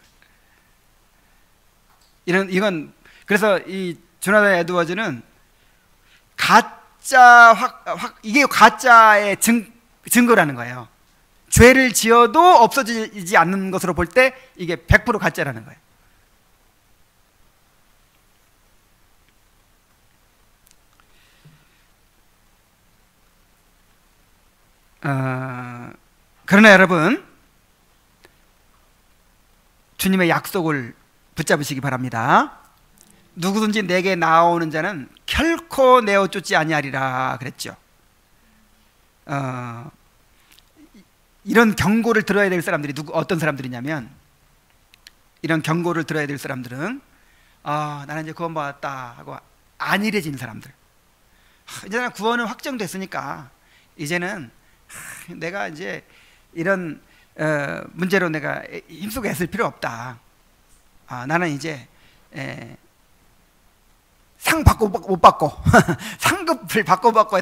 거야. 이건 그래서 이 조나단 에드워즈는 이게 가짜의 증거라는 거예요. 죄를 지어도 없어지지 않는 것으로 볼 때 이게 100% 가짜라는 거예요. 그러나 여러분, 주님의 약속을 붙잡으시기 바랍니다. 누구든지 내게 나오는 자는 결코 내어 쫓지 아니하리라 그랬죠. 이런 경고를 들어야 될 사람들이 어떤 사람들이냐면, 이런 경고를 들어야 될 사람들은 나는 이제 구원받았다 하고 안일해진 사람들, 이제는 구원은 확정됐으니까 이제는 내가 이제 이런 문제로 내가 힘쓰고 애쓸 필요 없다. 나는 이제 상 받고 못 받고 상급을 받고 받고에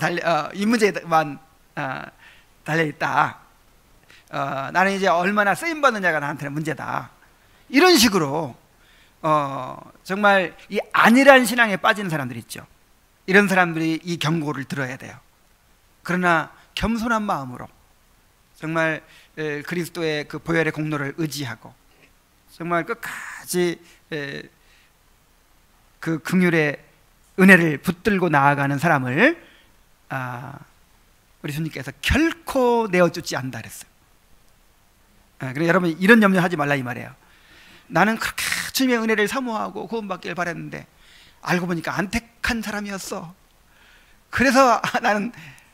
이 문제에만 달려 있다. 나는 이제 얼마나 쓰임 받느냐가 나한테는 문제다. 이런 식으로 정말 이 안일한 신앙에 빠지는 사람들이 있죠. 이런 사람들이 이 경고를 들어야 돼요. 그러나 겸손한 마음으로 정말 그리스도의 그 보혈의 공로를 의지하고 정말 끝까지 그 긍휼의 은혜를 붙들고 나아가는 사람을 우리 주님께서 결코 내어쫓지 않는다 그랬어요. 그래서 여러분 이런 염려하지 말라 이 말이에요. 나는 그렇게 주님의 은혜를 사모하고 구원받기를 바랬는데 알고 보니까 안 택한 사람이었어. 그래서 나는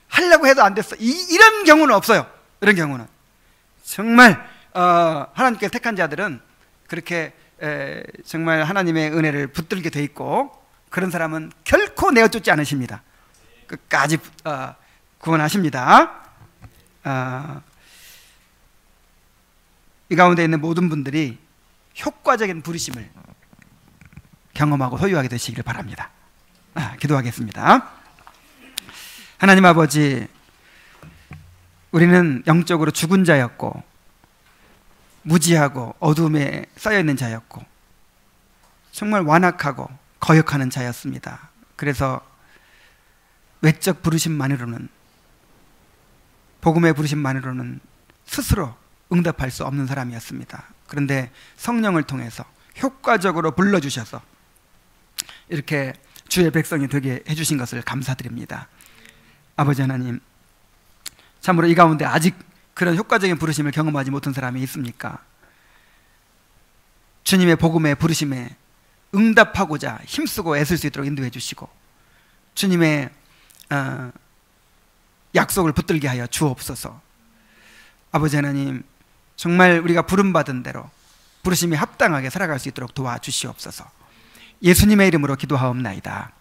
하려고 해도 안 됐어. 이런 경우는 없어요. 이런 경우는 정말 하나님께서 택한 자들은 그렇게 정말 하나님의 은혜를 붙들게 돼 있고 그런 사람은 결코 내어쫓지 않으십니다. 끝까지 구원하십니다. 이 가운데 있는 모든 분들이 효과적인 부르심을 경험하고 소유하게 되시기를 바랍니다. 기도하겠습니다. 하나님 아버지, 우리는 영적으로 죽은 자였고 무지하고 어둠에 쌓여있는 자였고 정말 완악하고 거역하는 자였습니다. 그래서 외적 부르심만으로는, 복음의 부르심만으로는 스스로 응답할 수 없는 사람이었습니다. 그런데 성령을 통해서 효과적으로 불러주셔서 이렇게 주의 백성이 되게 해주신 것을 감사드립니다. 아버지 하나님, 참으로 이 가운데 아직 그런 효과적인 부르심을 경험하지 못한 사람이 있습니까? 주님의 복음의 부르심에 응답하고자 힘쓰고 애쓸 수 있도록 인도해 주시고 주님의 약속을 붙들게 하여 주옵소서. 아버지 하나님, 정말 우리가 부름받은 대로 부르심이 합당하게 살아갈 수 있도록 도와주시옵소서. 예수님의 이름으로 기도하옵나이다.